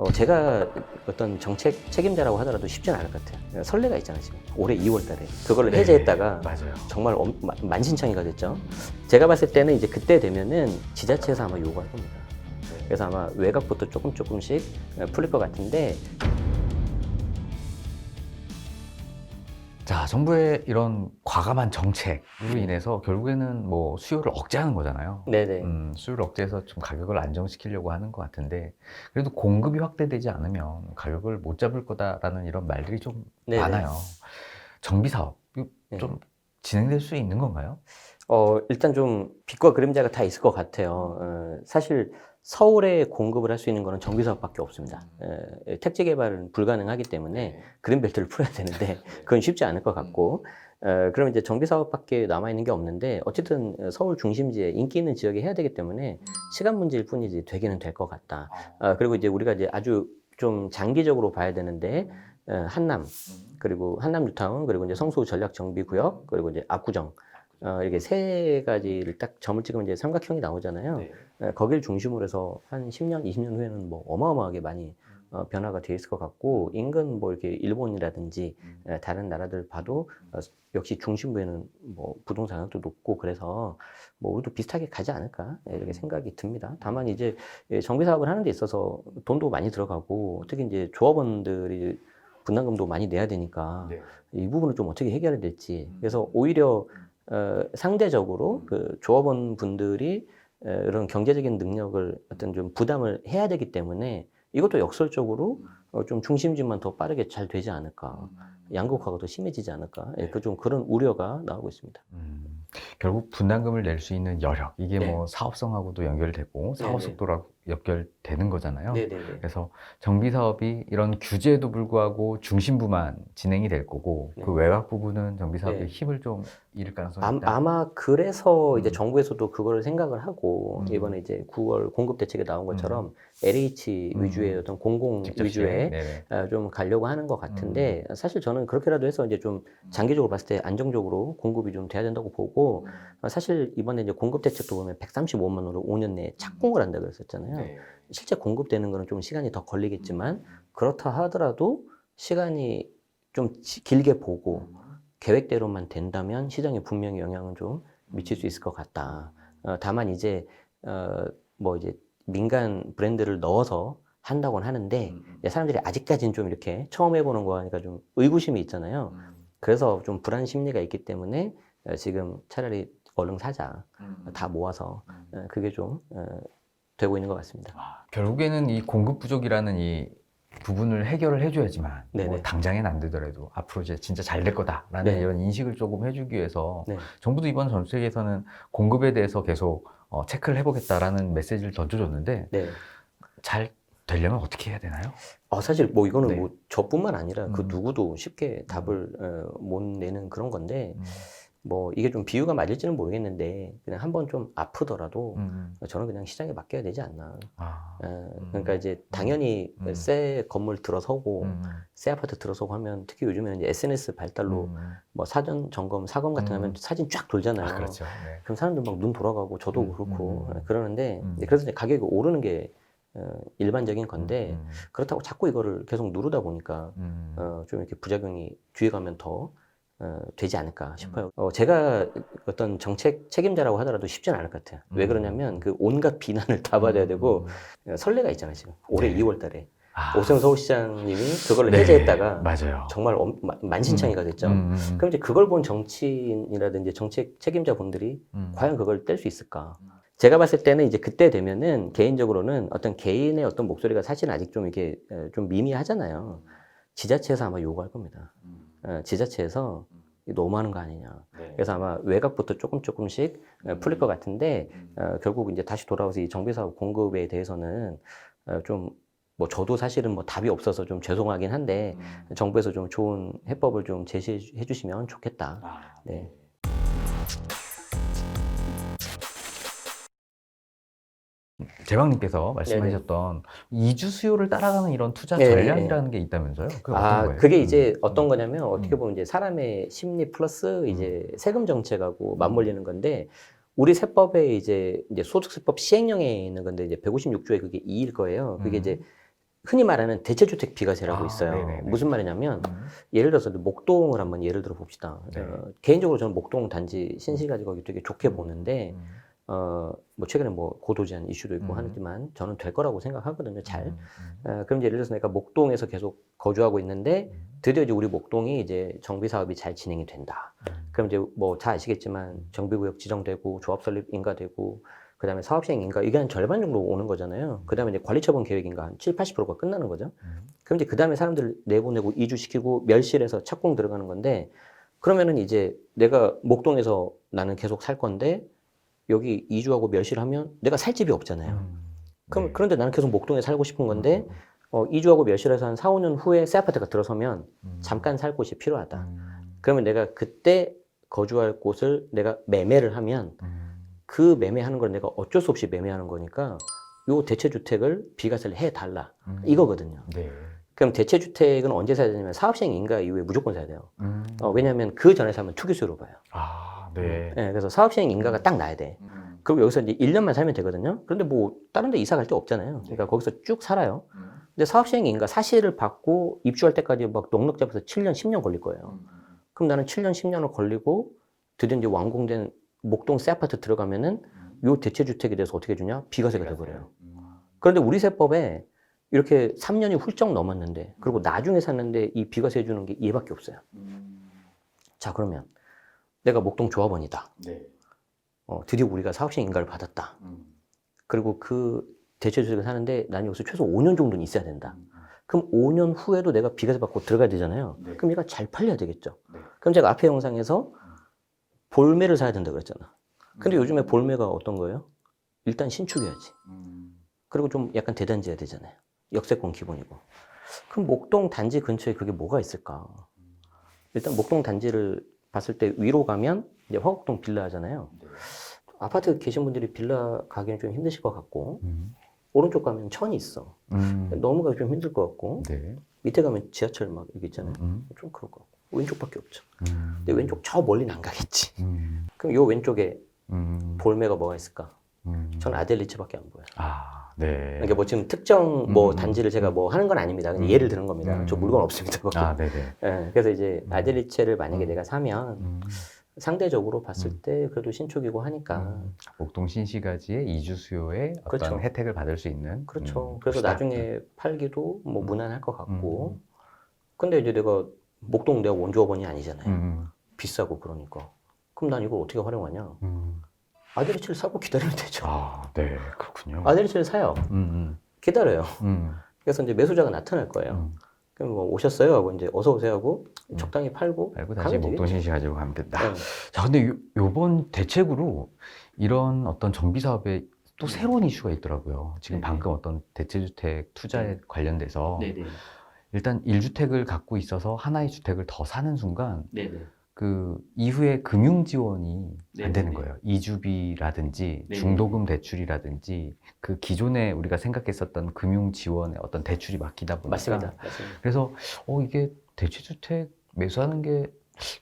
제가 어떤 정책 책임자라고 하더라도 쉽지는 않을 것 같아요. 설레가 있잖아요, 지금. 올해 2월 달에. 그걸 해제했다가 맞아요. 정말 만신창이가 됐죠. 제가 봤을 때는 이제 그때 되면은 지자체에서 아마 요구할 겁니다. 그래서 아마 외곽부터 조금씩 풀릴 것 같은데. 자, 정부의 이런 과감한 정책으로 인해서 결국에는 뭐 수요를 억제하는 거잖아요. 네네. 수요를 억제해서 좀 가격을 안정시키려고 하는 것 같은데, 그래도 공급이 확대되지 않으면 가격을 못 잡을 거다라는 이런 말들이 좀 네네. 많아요. 정비 사업 이거 네. 좀 진행될 수 있는 건가요? 일단 좀 빛과 그림자가 다 있을 것 같아요. 사실 서울에 공급을 할 수 있는 거는 정비사업밖에 없습니다. 택지 개발은 불가능하기 때문에 그린벨트를 풀어야 되는데 그건 쉽지 않을 것 같고, 그러면 이제 정비사업밖에 남아있는 게 없는데, 어쨌든 서울 중심지에 인기 있는 지역에 해야 되기 때문에 시간 문제일 뿐이지 되기는 될 것 같다. 그리고 이제 우리가 이제 아주 좀 장기적으로 봐야 되는데, 한남, 그리고 한남 뉴타운, 그리고 이제 성수 전략정비구역, 그리고 이제 압구정, 이렇게 세 가지를 딱 점을 찍으면 이제 삼각형이 나오잖아요. 거길 중심으로 해서 한 10년, 20년 후에는 뭐 어마어마하게 많이 변화가 돼 있을 것 같고, 인근 뭐 이렇게 일본이라든지 다른 나라들 봐도 역시 중심부에는 뭐 부동산 가격도 높고, 그래서 뭐 우리도 비슷하게 가지 않을까 이렇게 생각이 듭니다. 다만 이제 정비 사업을 하는 데 있어서 돈도 많이 들어가고, 특히 이제 조합원들이 분담금도 많이 내야 되니까 이 부분을 좀 어떻게 해결해야 될지. 그래서 오히려 상대적으로 그 조합원 분들이 이런 경제적인 능력을 어떤 좀 부담을 해야 되기 때문에 이것도 역설적으로 좀 중심지만 더 빠르게 잘 되지 않을까, 양극화가 더 심해지지 않을까, 좀 그런 우려가 나오고 있습니다. 결국 분담금을 낼 수 있는 여력, 이게 네. 뭐 사업성하고도 연결되고 사업 네네. 속도랑 연결되는 거잖아요. 네네네. 그래서 정비 사업이 이런 규제에도 불구하고 중심부만 진행이 될 거고, 네. 그 외곽 부분은 정비 사업의 네. 힘을 좀 잃을 가능성이 있다. 아마 그래서 이제 정부에서도 그거를 생각을 하고, 음. 이번에 이제 9월 공급 대책에 나온 것처럼 LH 위주의 어떤 공공 직접 위주의 시행. 네네. 좀 가려고 하는 것 같은데, 사실 저는 그렇게라도 해서 이제 좀 장기적으로 봤을 때 안정적으로 공급이 좀 돼야 된다고 보고, 사실 이번에 이제 공급 대책도 보면 135만 원으로 5년 내에 착공을 한다고 그랬었잖아요. 실제 공급되는 거는 좀 시간이 더 걸리겠지만, 그렇다 하더라도 시간이 좀 길게 보고 계획대로만 된다면 시장에 분명히 영향은 좀 미칠 수 있을 것 같다. 다만 이제 뭐 이제 민간 브랜드를 넣어서 한다고는 하는데, 이제 사람들이 아직까지는 좀 이렇게 처음 해보는 거 하니까 좀 의구심이 있잖아요. 그래서 좀 불안 심리가 있기 때문에 지금 차라리 얼른 사자, 다 모아서, 그게 좀 되고 있는 것 같습니다. 결국에는 이 공급 부족이라는 이 부분을 해결을 해줘야지만, 뭐 네네. 당장엔 안 되더라도 앞으로 이제 진짜 잘 될 거다라는 네. 이런 인식을 조금 해주기 위해서 네. 정부도 이번 정책에서는 공급에 대해서 계속 체크를 해보겠다라는 메시지를 던져줬는데, 네. 잘 되려면 어떻게 해야 되나요? 사실 뭐 이거는 네. 뭐 저뿐만 아니라 그 음. 누구도 쉽게 답을 못 내는 그런 건데, 뭐 이게 좀 비유가 맞을지는 모르겠는데, 그냥 한번 좀 아프더라도 저는 그냥 시장에 맡겨야 되지 않나. 그러니까 이제 당연히 새 건물 들어서고 새 아파트 들어서고 하면, 특히 요즘에는 이제 SNS 발달로 뭐 사전 점검, 사검 같은 거 하면 사진 쫙 돌잖아요. 그렇죠. 네. 그럼 사람들 막 눈 돌아가고, 저도 그렇고 그러는데, 음. 그래서 이제 가격이 오르는 게 일반적인 건데, 그렇다고 자꾸 이거를 계속 누르다 보니까 좀 이렇게 부작용이 뒤에 가면 더 되지 않을까 싶어요. 제가 어떤 정책 책임자라고 하더라도 쉽지는 않을 것 같아요. 왜 그러냐면 그 온갖 비난을 다 받아야 되고, 설레가 있잖아요, 지금. 올해 네. 2월 달에. 오세훈 서울시장님이 그걸 네, 해제했다가 맞아요. 정말 만신창이가 됐죠. 그럼 이제 그걸 본 정치인이라든지 정책 책임자 분들이 과연 그걸 뗄 수 있을까? 제가 봤을 때는 이제 그때 되면은 개인적으로는 어떤 개인의 어떤 목소리가 사실은 아직 좀 이게 좀 미미하잖아요. 지자체에서 아마 요구할 겁니다. 지자체에서 너무하는 거 아니냐. 그래서 아마 외곽부터 조금씩 풀릴 것 같은데, 결국 이제 다시 돌아와서 이 정비사업 공급에 대해서는 좀, 뭐 저도 사실은 뭐 답이 없어서 좀 죄송하긴 한데, 정부에서 좀 좋은 해법을 좀 제시해 주시면 좋겠다. 네. 대박님께서 말씀하셨던 이주 수요를 따라가는 이런 투자 네, 전략이라는 게 있다면서요? 그게 어떤 거예요? 그게 이제 어떤 거냐면, 어떻게 보면 이제 사람의 심리 플러스 이제 세금 정책하고 맞물리는 건데, 우리 세법에 이제 소득세법 시행령에 있는 건데, 이제 156조에 그게 2일 거예요. 그게 이제 흔히 말하는 대체주택 비과세라고 아, 있어요. 네네네. 무슨 말이냐면 예를 들어서 목동을 한번 예를 들어 봅시다. 네. 개인적으로 저는 목동 단지 신시가지 거기 되게 좋게 보는데 뭐 최근에 뭐 고도 제한 이슈도 있고 하지만 저는 될 거라고 생각하거든요. 잘. 그럼 이제 예를 들어서 내가 목동에서 계속 거주하고 있는데 드디어 이제 우리 목동이 이제 정비 사업이 잘 진행이 된다. 그럼 이제 뭐 다 아시겠지만 정비구역 지정되고 조합 설립 인가되고 그다음에 사업 시행 인가 이게 한 절반 정도 오는 거잖아요. 그다음에 이제 관리 처분 계획 인가 한 7, 80%가 끝나는 거죠. 그럼 이제 그다음에 사람들 내보내고 이주시키고 멸실해서 착공 들어가는 건데 그러면은 이제 내가 목동에서 나는 계속 살 건데 여기 이주하고 멸실하면 내가 살 집이 없잖아요. 그럼 네. 그런데 나는 계속 목동에 살고 싶은 건데 이주하고 멸실해서 한 4, 5년 후에 새 아파트가 들어서면 잠깐 살 곳이 필요하다. 그러면 내가 그때 거주할 곳을 내가 매매를 하면 그 매매하는 걸 내가 어쩔 수 없이 매매하는 거니까 요 대체주택을 비과세를 해달라 이거거든요. 네. 그럼 대체주택은 언제 사야 되냐면 사업시행 인가 이후에 무조건 사야 돼요. 왜냐하면 그 전에 사면 투기수로 봐요. 아, 네. 그래서 사업시행 인가가 딱 나야 돼. 그럼 여기서 이제 1년만 살면 되거든요. 그런데 뭐 다른 데 이사 갈 데 없잖아요. 그러니까 거기서 쭉 살아요. 근데 사업시행 인가 사실을 받고 입주할 때까지 막 넉넉 잡아서 7년, 10년 걸릴 거예요. 그럼 나는 7년, 10년을 걸리고 드디어 이제 완공된 목동 새 아파트 들어가면은 요 대체주택에 대해서 어떻게 해주냐? 비과세가 돼버려요. 그런데 우리 세법에 이렇게 3년이 훌쩍 넘었는데 그리고 나중에 샀는데 이 비과세 해주는 게 얘밖에 없어요. 자, 그러면 내가 목동 조합원이다. 네. 드디어 우리가 사업시행 인가를 받았다. 그리고 그 대체주택을 사는데 난 여기서 최소 5년 정도는 있어야 된다. 그럼 5년 후에도 내가 비과세 받고 들어가야 되잖아요. 네. 그럼 얘가 잘 팔려야 되겠죠. 네. 그럼 제가 앞에 영상에서 볼매를 사야 된다고 그랬잖아. 근데 요즘에 볼매가 어떤 거예요? 일단 신축이어야지. 그리고 좀 약간 대단지해야 되잖아요. 역세권 기본이고. 그럼 목동 단지 근처에 그게 뭐가 있을까? 일단 목동 단지를 봤을 때 위로 가면 이제 화곡동 빌라 하잖아요. 아파트 계신 분들이 빌라 가기는 좀 힘드실 것 같고 오른쪽 가면 천이 있어. 너무 가기 좀 힘들 것 같고 네. 밑에 가면 지하철 막 여기 있잖아요. 좀 그럴 것 같고 왼쪽밖에 없죠. 근데 왼쪽 저 멀리는 안 가겠지. 그럼 요 왼쪽에 볼매가 뭐가 있을까? 전 아델리체밖에 안 보여요. 아, 네. 그러니까 뭐 지금 특정 뭐 단지를 제가 뭐 하는 건 아닙니다. 그냥 예를 드는 겁니다. 저 물건 없습니다. 아, 네네. 예, 그래서 이제 아델리체를 만약에 내가 사면 상대적으로 봤을 때 그래도 신축이고 하니까 목동 신시가지의 이주 수요에 어떤 그렇죠. het택을 받을 수 있는 그렇죠. 그래서 곳이다. 나중에 팔기도 뭐 무난할 것 같고 근데 이제 내가 목동 내가 원조업원이 아니잖아요. 비싸고 그러니까 그럼 난 이걸 어떻게 활용하냐? 아델리체를 사고 기다리면 되죠. 아, 네, 그렇군요. 아델리체를 사요. 기다려요. 그래서 이제 매수자가 나타날 거예요. 그럼 뭐 오셨어요? 하고 이제 어서 오세요 하고 적당히 팔고 알고 다시 가면 목동 되겠죠. 신시 가지고 가면 된다. 네. 자, 근데 요번 대책으로 이런 어떤 정비 사업에 또 새로운 이슈가 있더라고요. 지금 네네. 방금 어떤 대체주택 투자에 관련돼서 네네. 일단 1주택을 갖고 있어서 하나의 주택을 더 사는 순간 네네. 그 이후에 금융 지원이 안 되는 네네네. 거예요. 이주비라든지 네네네. 중도금 대출이라든지 그 기존에 우리가 생각했었던 금융 지원의 어떤 대출이 막히다 보니까 맞습니다. 맞습니다. 그래서 이게 대체주택 매수하는 게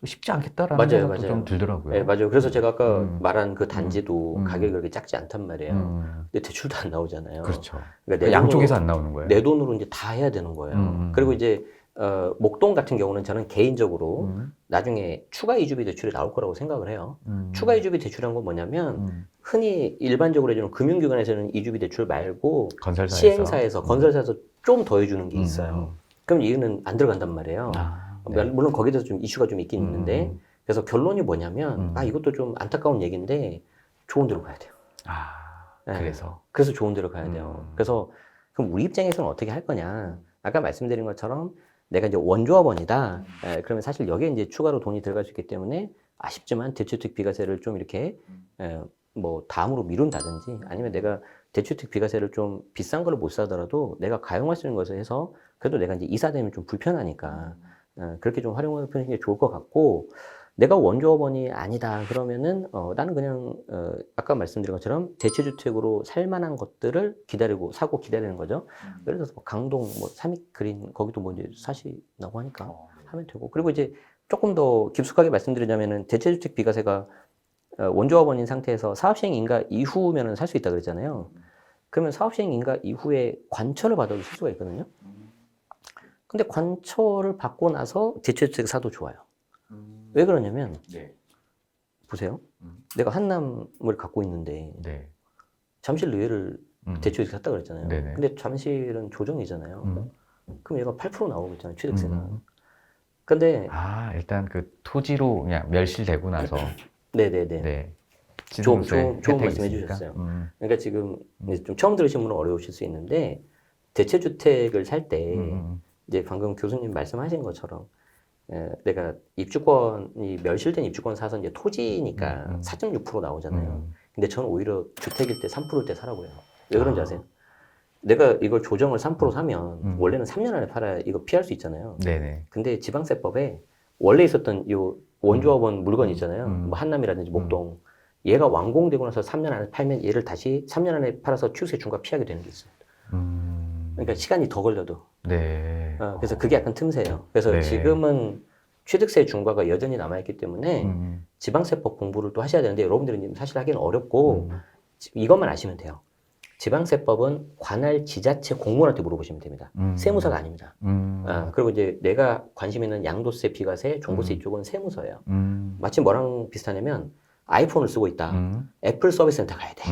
쉽지 않겠다라는 맞아요, 생각도 맞아요. 좀 들더라고요. 네, 맞아요. 그래서 제가 아까 음. 말한 그 단지도 음. 가격이 그렇게 작지 않단 말이에요. 음, 근데 대출도 안 나오잖아요. 그렇죠. 그러니까 내 양쪽에서 돈으로- 안 나오는 거예요. 내 돈으로 이제 다 해야 되는 거예요. 그리고 이제 목동 같은 경우는 저는 개인적으로 나중에 추가 이주비 대출이 나올 거라고 생각을 해요. 추가 이주비 대출한 건 뭐냐면 흔히 일반적으로 해주는 금융기관에서는 이주비 대출 말고 건설사에서 시행사에서 건설사에서 좀 더 해주는 게 있어요. 그럼 이거는 안 들어간단 말이에요. 아, 네. 물론 거기에 대해서 좀 이슈가 좀 있긴 있는데 그래서 결론이 뭐냐면 이것도 좀 안타까운 얘기인데 좋은 데로 가야 돼요. 아, 네. 그래서 그래서 좋은 데로 가야 돼요. 그래서 그럼 우리 입장에서는 어떻게 할 거냐? 아까 말씀드린 것처럼 내가 이제 원조합원이다. 그러면 사실 여기에 이제 추가로 돈이 들어갈 수 있기 때문에 아쉽지만 대주택 비과세를 좀 이렇게 뭐 다음으로 미룬다든지 아니면 내가 대주택 비과세를 좀 비싼 걸 못 사더라도 내가 가용할 수 있는 것을 해서 그래도 내가 이제 이사 되면 좀 불편하니까 그렇게 좀 활용하는 게 좋을 것 같고 내가 원조업원이 아니다 그러면은 나는 그냥 아까 말씀드린 것처럼 대체주택으로 살만한 것들을 기다리고 사고 기다리는 거죠. 예를 들어서 뭐 강동 뭐 삼익 그린 거기도 뭐 이제 사시나고 하니까 하면 되고 그리고 이제 조금 더 깊숙하게 말씀드리자면은 대체주택 비과세가 원조업원인 상태에서 사업시행 인가 이후면은 살 수 있다 그랬잖아요. 그러면 사업시행 인가 이후에 관철을 받아도 쓸 수가 있거든요. 근데 관철을 받고 나서 대체주택 사도 좋아요. 왜 그러냐면 네. 보세요. 내가 한남을 갖고 있는데 네. 잠실 의회를 대체주택 샀다 그랬잖아요. 네네. 근데 잠실은 조정이잖아요. 그럼 얘가 8% 나오겠잖아요. 취득세가. 음. 근데 아, 일단 그 토지로 그냥 멸실되고 나서 네네네. 네. 좋은 혜택이 말씀 있으니까. 해주셨어요. 그러니까 지금 이제 좀 처음 들으신 분은 어려우실 수 있는데 대체주택을 살 때 이제 방금 교수님 말씀하신 것처럼 내가 입주권이 멸실된 입주권 사서 이제 토지니까 4.6% 나오잖아요. 근데 저는 오히려 주택일 때 3%일 때 사라고 해요. 왜 그런지 아세요? 내가 이걸 조정을 3% 사면 원래는 3년 안에 팔아야 이거 피할 수 있잖아요. 네네. 근데 지방세법에 원래 있었던 요 원조합원 물건 있잖아요. 뭐 한남이라든지 목동. 얘가 완공되고 나서 3년 안에 팔면 얘를 다시 3년 안에 팔아서 취득세 중과 피하게 되는 게 있어요. 그러니까 시간이 더 걸려도. 네. 그래서 그게 약간 틈새예요. 그래서 네. 지금은 취득세 중과가 여전히 남아있기 때문에 지방세법 공부를 또 하셔야 되는데 여러분들은 사실 하기는 어렵고 이것만 아시면 돼요. 지방세법은 관할 지자체 공무원한테 물어보시면 됩니다. 세무서가 아닙니다. 그리고 이제 내가 관심 있는 양도세, 비과세, 종부세 이쪽은 세무서예요. 마치 뭐랑 비슷하냐면 아이폰을 쓰고 있다. 애플 서비스센터 가야 돼.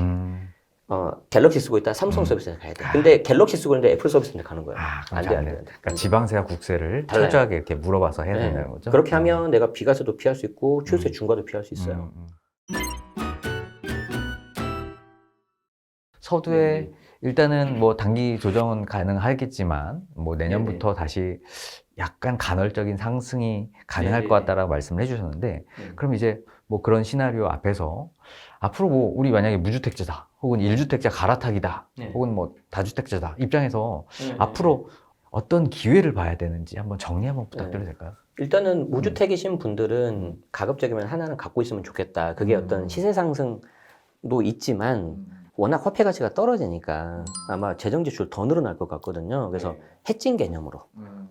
갤럭시 쓰고 있다. 삼성 서비스센터 가야 돼. 근데 갤럭시 쓰고 있는데 애플 서비스센터 가는 거예요. 안 돼, 안 돼. 그러니까 지방세와 국세를 달라요. 철저하게 이렇게 물어봐서 해야 된다는 거죠. 그렇게 하면 내가 비과세도 피할 수 있고 취득세 중과도 피할 수 있어요. 서두에 일단은 뭐 단기 조정은 가능하겠지만 뭐 내년부터 다시 약간 간헐적인 상승이 가능할 것 같다라고 말씀을 해주셨는데 그럼 이제 뭐 그런 시나리오 앞에서 앞으로 뭐 우리 만약에 무주택자다 혹은 1주택자 갈아타기다 혹은 뭐 다주택자다 입장에서 앞으로 어떤 기회를 봐야 되는지 한번 정리 한번 부탁드려도 될까요? 일단은 무주택이신 분들은 가급적이면 하나는 갖고 있으면 좋겠다. 그게 어떤 시세 상승도 있지만 워낙 화폐 가치가 떨어지니까 아마 재정 지출 더 늘어날 것 같거든요. 그래서 해칭 개념으로.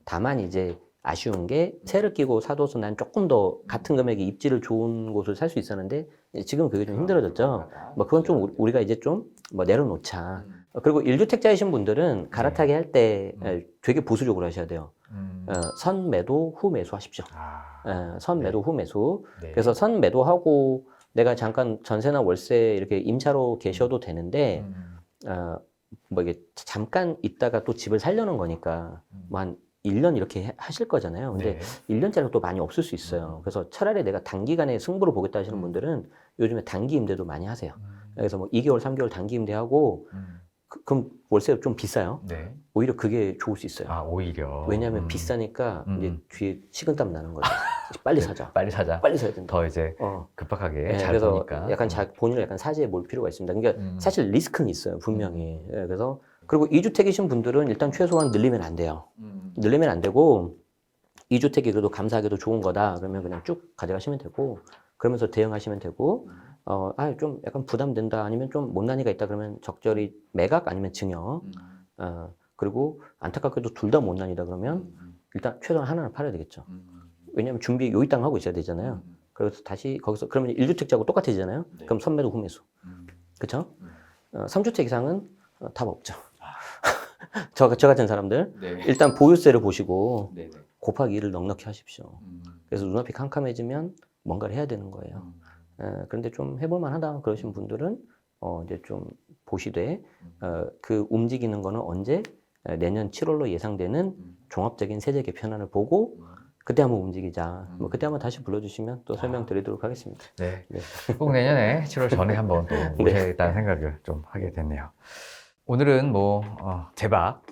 다만 이제 아쉬운 게 세를 끼고 사둬서 난 조금 더 같은 금액의 입지를 좋은 곳을 살 수 있었는데 지금 그게 좀 힘들어졌죠. 뭐 그건 좀 우리가 이제 좀 뭐 내려놓자. 그리고 1주택자이신 분들은 갈아타기 할 때 되게 보수적으로 하셔야 돼요. 선 매도 후 매수 하십시오. 선 매도 후 매수. 그래서 선 매도하고 내가 잠깐 전세나 월세 이렇게 임차로 계셔도 되는데 뭐 이게 잠깐 있다가 또 집을 살려는 거니까 뭐 한 1년 이렇게 하실 거잖아요. 근데 1년짜리가 또 많이 없을 수 있어요. 그래서 차라리 내가 단기간에 승부를 보겠다 하시는 분들은 요즘에 단기 임대도 많이 하세요. 그래서 뭐 2개월, 3개월 단기 임대하고 그럼 월세가 좀 비싸요. 오히려 그게 좋을 수 있어요. 아, 오히려. 왜냐하면 비싸니까 이제 뒤에 식은땀 나는 거죠. 빨리 사자. 빨리 사자. 빨리 사야 된다. 더 이제 급박하게 잘 그래서 보니까. 약간 본인을 약간 사지에 몰 필요가 있습니다. 그러니까 사실 리스크는 있어요, 분명히. 그래서 그리고 2주택이신 분들은 일단 최소한 늘리면 안 돼요. 늘리면 안 되고 2주택이 그래도 감사하게도 좋은 거다. 그러면 그냥 쭉 가져가시면 되고 그러면서 대응하시면 되고 좀 약간 부담된다 아니면 좀 못난이가 있다 그러면 적절히 매각 아니면 증여 그리고 안타깝게도 둘 다 못난이다 그러면 일단 최소한 하나는 팔아야 되겠죠. 왜냐하면 준비 요 이 땅 하고 있어야 되잖아요. 그래서 다시 거기서 그러면 1주택자하고 똑같아지잖아요. 그럼 선매도 후매수. 그렇죠? 3주택 이상은 답 없죠. 저 같은 사람들 일단 보유세를 보시고 곱하기 2를 넉넉히 하십시오. 그래서 눈앞이 캄캄해지면 뭔가를 해야 되는 거예요. 그런데 좀 해볼만 하다 그러신 분들은 이제 좀 보시되 그 움직이는 거는 언제 내년 7월로 예상되는 종합적인 세제 개편안을 보고 그때 한번 움직이자. 뭐 그때 한번 다시 불러주시면 또 설명드리도록 하겠습니다. 네. 꼭 내년에 7월 전에 한번 또 모셔야겠다는 생각을 좀 하게 됐네요. 오늘은 뭐 제박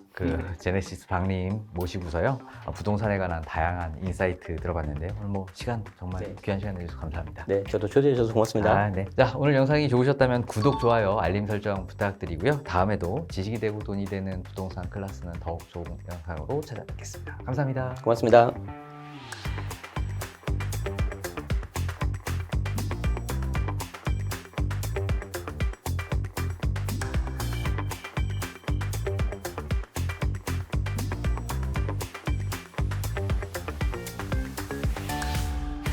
제네시스 박님 모시고서요 부동산에 관한 다양한 인사이트 들어봤는데 오늘 뭐 시간 정말 귀한 시간 내주셔서 감사합니다. 네, 저도 초대해 주셔서 고맙습니다. 네. 자, 오늘 영상이 좋으셨다면 구독, 좋아요, 알림 설정 부탁드리고요. 다음에도 지식이 되고 돈이 되는 부동산 클래스는 더욱 좋은 영상으로 찾아뵙겠습니다. 감사합니다. 고맙습니다.